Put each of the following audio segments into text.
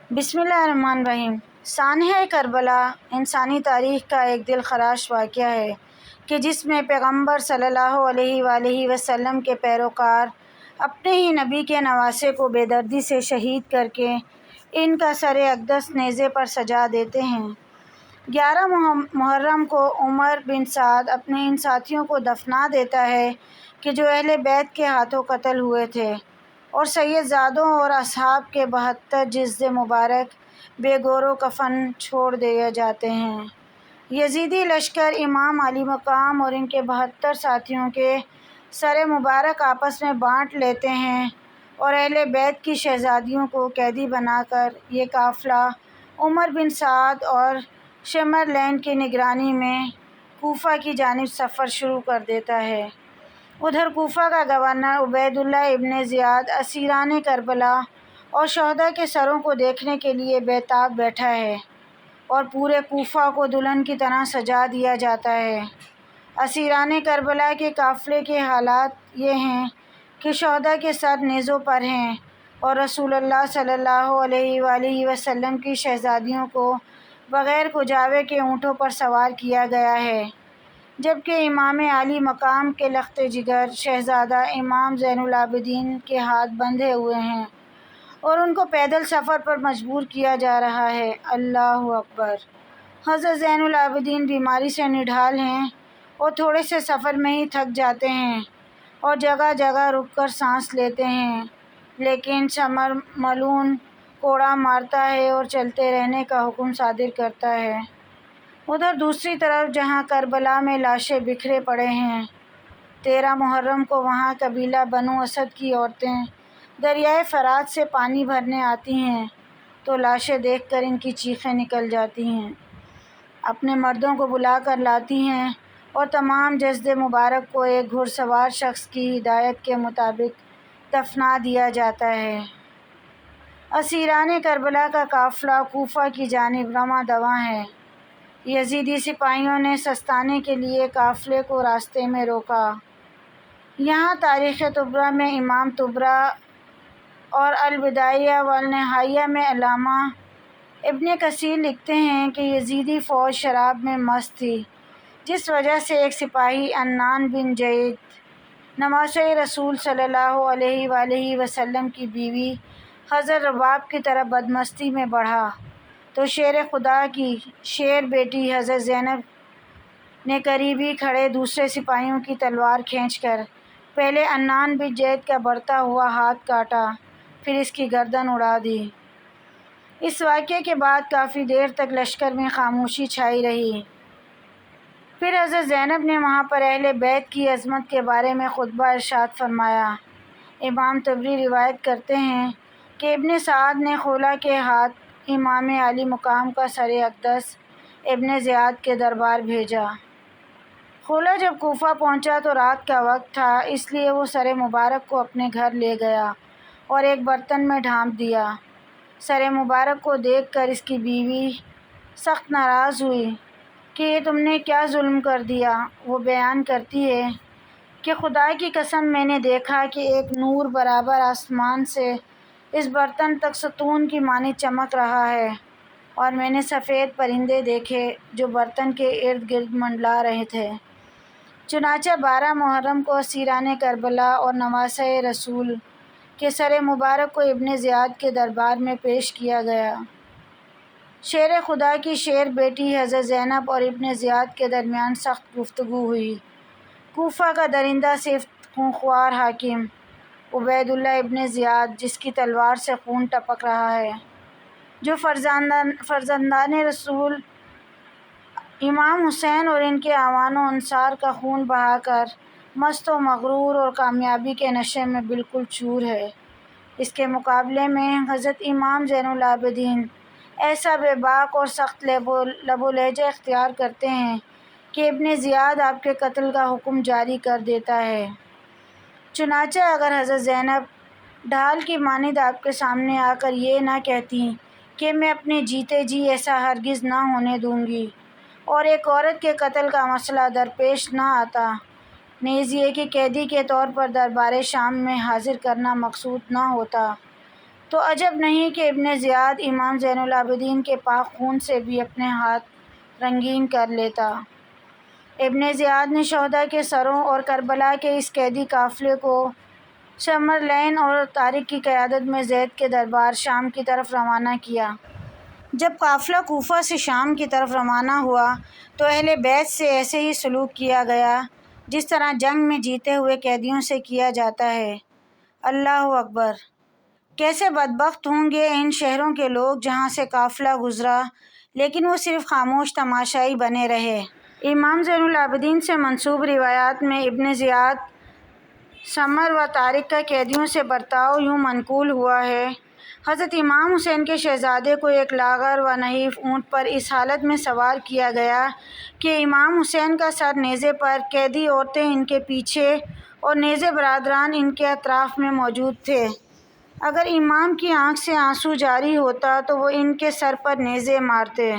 بسم اللہ الرحمن الرحیم۔ سانحہ کربلا انسانی تاریخ کا ایک دل خراش واقعہ ہے کہ جس میں پیغمبر صلی اللہ علیہ وآلہ وسلم کے پیروکار اپنے ہی نبی کے نواسے کو بے دردی سے شہید کر کے ان کا سر اقدس نیزے پر سجا دیتے ہیں۔ 11 محرم کو عمر بن سعد اپنے ان ساتھیوں کو دفنا دیتا ہے کہ جو اہل بیت کے ہاتھوں قتل ہوئے تھے، اور سید زادوں اور اصحاب کے 72 جسد مبارک بے گور و کفن چھوڑ دیے جاتے ہیں۔ یزیدی لشکر امام علی مقام اور ان کے 72 ساتھیوں کے سر مبارک آپس میں بانٹ لیتے ہیں، اور اہل بیت کی شہزادیوں کو قیدی بنا کر یہ قافلہ عمر بن سعد اور شمر-لین کی نگرانی میں کوفہ کی جانب سفر شروع کر دیتا ہے۔ ادھر کوفہ کا گورنر عبید اللہ ابن زیاد اسیران کربلا اور شہداء کے سروں کو دیکھنے کے لیے بے تاب بیٹھا ہے، اور پورے کوفہ کو دلہن کی طرح سجا دیا جاتا ہے۔ اسیران کربلا کے قافلے کے حالات یہ ہیں کہ شہداء کے سر نیزوں پر ہیں، اور رسول اللہ صلی اللہ علیہ وآلہ وسلم کی شہزادیوں کو بغیر کجاوے کے اونٹوں پر سوار کیا گیا ہے، جبکہ امام علی مقام کے لخت جگر شہزادہ امام زین العابدین کے ہاتھ بندھے ہوئے ہیں، اور ان کو پیدل سفر پر مجبور کیا جا رہا ہے۔ اللہ اکبر! حضرت زین العابدین بیماری سے نڈھال ہیں اور تھوڑے سے سفر میں ہی تھک جاتے ہیں اور جگہ جگہ رک کر سانس لیتے ہیں، لیکن شمر ملعون کوڑا مارتا ہے اور چلتے رہنے کا حکم صادر کرتا ہے۔ ادھر دوسری طرف جہاں کربلا میں لاشیں بکھرے پڑے ہیں، 13 محرم کو وہاں قبیلہ بنو اسد کی عورتیں دریائے فرات سے پانی بھرنے آتی ہیں تو لاشیں دیکھ کر ان کی چیخیں نکل جاتی ہیں، اپنے مردوں کو بلا کر لاتی ہیں، اور تمام جسد مبارک کو ایک گھڑ سوار شخص کی ہدایت کے مطابق دفنا دیا جاتا ہے۔ اسیران کربلا کا قافلہ کوفہ کی جانب رواں دواں ہے۔ یزیدی سپاہیوں نے سستانے کے لیے قافلے کو راستے میں روکا۔ یہاں تاریخ طبرہ میں امام طبرہ اور البدایہ والنہایہ میں علامہ ابن کثیر لکھتے ہیں کہ یزیدی فوج شراب میں مست تھی، جس وجہ سے ایک سپاہی عنان بن جعید نواسۂ رسول صلی اللہ علیہ وآلہ وسلم کی بیوی حضرت رباب کی طرف بدمستی میں بڑھا تو شیر خدا کی شیر بیٹی حضرت زینب نے قریب ہی کھڑے دوسرے سپاہیوں کی تلوار کھینچ کر پہلے عنان بن جعید کا بڑھتا ہوا ہاتھ کاٹا، پھر اس کی گردن اڑا دی۔ اس واقعے کے بعد کافی دیر تک لشکر میں خاموشی چھائی رہی۔ پھر حضرت زینب نے وہاں پر اہل بیت کی عظمت کے بارے میں خطبہ ارشاد فرمایا۔ امام طبری روایت کرتے ہیں کہ ابن سعد نے خولہ کے ہاتھ امام علی مقام کا سر اقدس ابن زیاد کے دربار بھیجا۔ خولہ جب کوفہ پہنچا تو رات کا وقت تھا، اس لیے وہ سر مبارک کو اپنے گھر لے گیا اور ایک برتن میں ڈھانپ دیا۔ سر مبارک کو دیکھ کر اس کی بیوی سخت ناراض ہوئی کہ یہ تم نے کیا ظلم کر دیا۔ وہ بیان کرتی ہے کہ خدا کی قسم میں نے دیکھا کہ ایک نور برابر آسمان سے اس برتن تک ستون کی مانند چمک رہا ہے، اور میں نے سفید پرندے دیکھے جو برتن کے ارد گرد منڈلا رہے تھے۔ چنانچہ 12 محرم کو اسیران کربلا اور نواسۂ رسول کے سر مبارک کو ابن زیاد کے دربار میں پیش کیا گیا۔ شیر خدا کی شیر بیٹی حضرت زینب اور ابن زیاد کے درمیان سخت گفتگو ہوئی۔ کوفہ کا درندہ صفت خونخوار حاکم عبید اللہ ابن زیاد، جس کی تلوار سے خون ٹپک رہا ہے، جو فرزندان رسول امام حسین اور ان کے اعوان و انصار کا خون بہا کر مست و مغرور اور کامیابی کے نشے میں بالکل چور ہے، اس کے مقابلے میں حضرت امام زین العابدین ایسا بے باک اور سخت لب و لہجہ اختیار کرتے ہیں کہ ابن زیاد آپ کے قتل کا حکم جاری کر دیتا ہے۔ چنانچہ اگر حضرت زینب ڈھال کی مانند آپ کے سامنے آ کر یہ نہ کہتیں کہ میں اپنے جیتے جی ایسا ہرگز نہ ہونے دوں گی، اور ایک عورت کے قتل کا مسئلہ درپیش نہ آتا، نیز یہ کہ قیدی کے طور پر دربار شام میں حاضر کرنا مقصود نہ ہوتا، تو عجب نہیں کہ ابن زیاد امام زین العابدین کے پاک خون سے بھی اپنے ہاتھ رنگین کر لیتا۔ ابن زیاد نے شہداء کے سروں اور کربلا کے اس قیدی قافلے کو چمبرلین اور طارق کی قیادت میں زید کے دربار شام کی طرف روانہ کیا۔ جب قافلہ کوفہ سے شام کی طرف روانہ ہوا تو اہل بیت سے ایسے ہی سلوک کیا گیا جس طرح جنگ میں جیتے ہوئے قیدیوں سے کیا جاتا ہے۔ اللہ اکبر! کیسے بدبخت ہوں گے ان شہروں کے لوگ جہاں سے قافلہ گزرا لیکن وہ صرف خاموش تماشائی بنے رہے۔ امام زین العابدین سے منسوب روایات میں ابن زیاد، سمر و طارق کا قیدیوں سے برتاؤ یوں منقول ہوا ہے: حضرت امام حسین کے شہزادے کو ایک لاغر و نحیف اونٹ پر اس حالت میں سوار کیا گیا کہ امام حسین کا سر نیزے پر، قیدی عورتیں ان کے پیچھے اور نیزے برادران ان کے اطراف میں موجود تھے۔ اگر امام کی آنکھ سے آنسو جاری ہوتا تو وہ ان کے سر پر نیزے مارتے،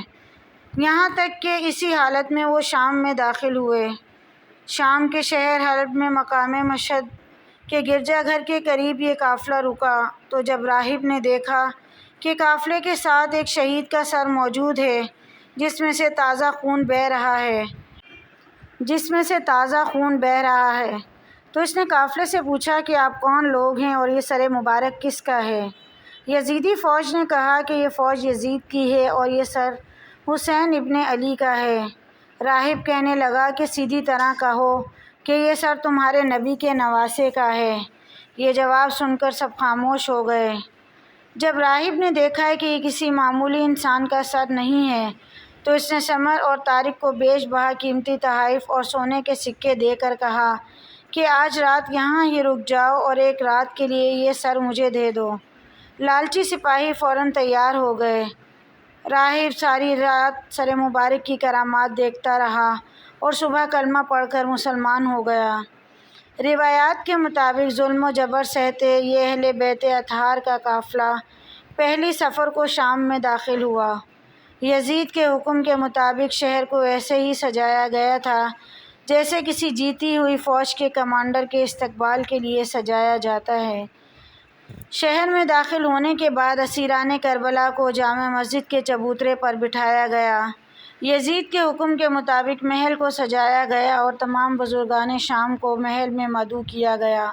یہاں تک کہ اسی حالت میں وہ شام میں داخل ہوئے۔ شام کے شہر حلب میں مقام مشہد کے گرجا گھر کے قریب یہ قافلہ رکا تو جب راہب نے دیکھا کہ قافلے کے ساتھ ایک شہید کا سر موجود ہے جس میں سے تازہ خون بہہ رہا ہے تو اس نے قافلے سے پوچھا کہ آپ کون لوگ ہیں اور یہ سر مبارک کس کا ہے؟ یزیدی فوج نے کہا کہ یہ فوج یزید کی ہے اور یہ سر حسین ابن علی کا ہے۔ راہب کہنے لگا کہ سیدھی طرح کہو کہ یہ سر تمہارے نبی کے نواسے کا ہے۔ یہ جواب سن کر سب خاموش ہو گئے۔ جب راہب نے دیکھا کہ یہ کسی معمولی انسان کا سر نہیں ہے تو اس نے سمر اور طارق کو بیش بہا قیمتی تحائف اور سونے کے سکے دے کر کہا کہ آج رات یہاں ہی رک جاؤ اور ایک رات کے لیے یہ سر مجھے دے دو۔ لالچی سپاہی فوراً تیار ہو گئے۔ راہب ساری رات سر مبارک کی کرامات دیکھتا رہا اور صبح کلمہ پڑھ کر مسلمان ہو گیا۔ روایات کے مطابق ظلم و جبر سہتے یہ اہل بیت اطہار کا قافلہ پہلی صفر کو شام میں داخل ہوا۔ یزید کے حکم کے مطابق شہر کو ایسے ہی سجایا گیا تھا جیسے کسی جیتی ہوئی فوج کے کمانڈر کے استقبال کے لیے سجایا جاتا ہے۔ شہر میں داخل ہونے کے بعد اسیران کربلا کو جامع مسجد کے چبوترے پر بٹھایا گیا۔ یزید کے حکم کے مطابق محل کو سجایا گیا اور تمام بزرگان شام کو محل میں مدعو کیا گیا۔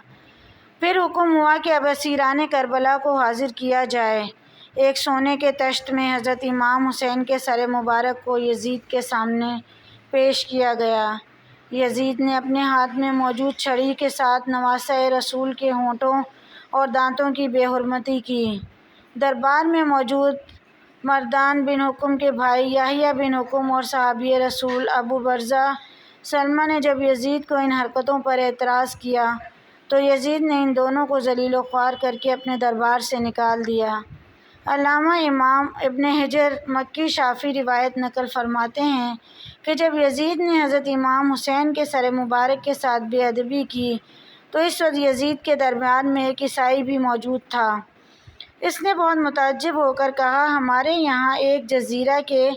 پھر حکم ہوا کہ اب اسیران کربلا کو حاضر کیا جائے۔ ایک سونے کے طشت میں حضرت امام حسین کے سر مبارک کو یزید کے سامنے پیش کیا گیا۔ یزید نے اپنے ہاتھ میں موجود چھڑی کے ساتھ نواسۂ رسول کے ہونٹوں اور دانتوں کی بے حرمتی کی۔ دربار میں موجود مردان بن حکم کے بھائی یحییٰ بن حکم اور صحابی رسول ابو برزہ سلمہ نے جب یزید کو ان حرکتوں پر اعتراض کیا تو یزید نے ان دونوں کو ذلیل و خوار کر کے اپنے دربار سے نکال دیا۔ علامہ امام ابن حجر مکی شافعی روایت نقل فرماتے ہیں کہ جب یزید نے حضرت امام حسین کے سر مبارک کے ساتھ بے ادبی کی تو اس وقت یزید کے درمیان میں ایک عیسائی بھی موجود تھا۔ اس نے بہت متعجب ہو کر کہا، ہمارے یہاں ایک جزیرہ کے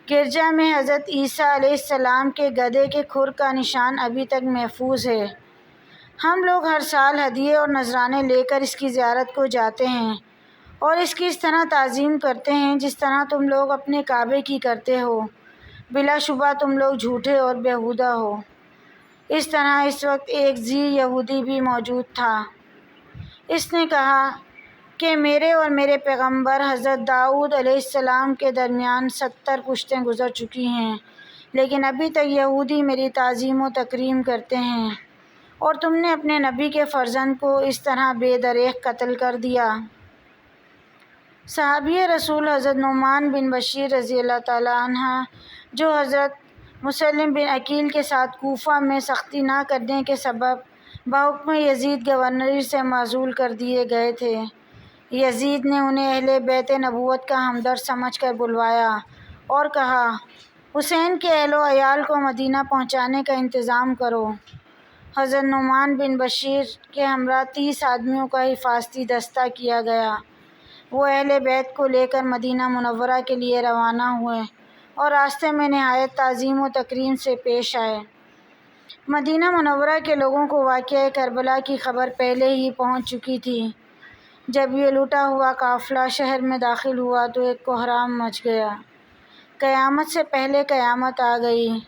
گرجا میں حضرت عیسیٰ علیہ السلام کے گدھے کے کھر کا نشان ابھی تک محفوظ ہے۔ ہم لوگ ہر سال ہدیے اور نذرانے لے کر اس کی زیارت کو جاتے ہیں اور اس کی اس طرح تعظیم کرتے ہیں جس طرح تم لوگ اپنے کعبے کی کرتے ہو۔ بلا شبہ تم لوگ جھوٹے اور بیہودہ ہو۔ اس طرح اس وقت ایک ذی یہودی بھی موجود تھا۔ اس نے کہا کہ میرے اور میرے پیغمبر حضرت داؤد علیہ السلام کے درمیان 70 پشتیں گزر چکی ہیں لیکن ابھی تک یہودی میری تعظیم و تکریم کرتے ہیں اور تم نے اپنے نبی کے فرزند کو اس طرح بے دریغ قتل کر دیا۔ صحابی رسول حضرت نعمان بن بشیر رضی اللہ تعالیٰ عنہ جو حضرت مسلم بن عقیل کے ساتھ کوفہ میں سختی نہ کرنے کے سبب بحکم یزید گورنری سے معزول کر دیے گئے تھے، یزید نے انہیں اہل بیت نبوت کا ہمدرد سمجھ کر بلوایا اور کہا، حسین کے اہل و عیال کو مدینہ پہنچانے کا انتظام کرو۔ حضرت نعمان بن بشیر کے ہمراہ 30 آدمیوں کا حفاظتی دستہ کیا گیا۔ وہ اہل بیت کو لے کر مدینہ منورہ کے لیے روانہ ہوئے اور راستے میں نہایت تعظیم و تکریم سے پیش آئے۔ مدینہ منورہ کے لوگوں کو واقعہ کربلا کی خبر پہلے ہی پہنچ چکی تھی۔ جب یہ لوٹا ہوا قافلہ شہر میں داخل ہوا تو ایک کوہرام مچ گیا۔ قیامت سے پہلے قیامت آ گئی۔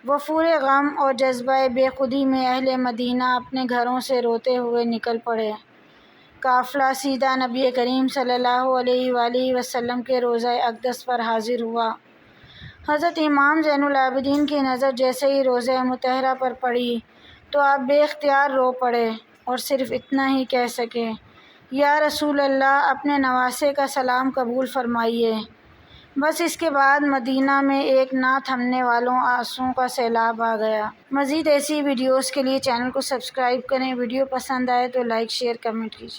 وفور غم اور جذبہ بے خودی میں اہل مدینہ اپنے گھروں سے روتے ہوئے نکل پڑے۔ قافلہ سیدھا نبی کریم صلی اللہ علیہ وآلہ وسلم کے روضہ اقدس پر حاضر ہوا۔ حضرت امام زین العابدین کی نظر جیسے ہی روضہ مطہرہ پر پڑی تو آپ بے اختیار رو پڑے اور صرف اتنا ہی کہہ سکے، یا رسول اللہ، اپنے نواسے کا سلام قبول فرمائیے۔ بس اس کے بعد مدینہ میں ایک نہ تھمنے والوں آنسوؤں کا سیلاب آ گیا۔ مزید ایسی ویڈیوز کے لیے چینل کو سبسکرائب کریں۔ ویڈیو پسند آئے تو لائک، شیئر، کمنٹ کیجیے۔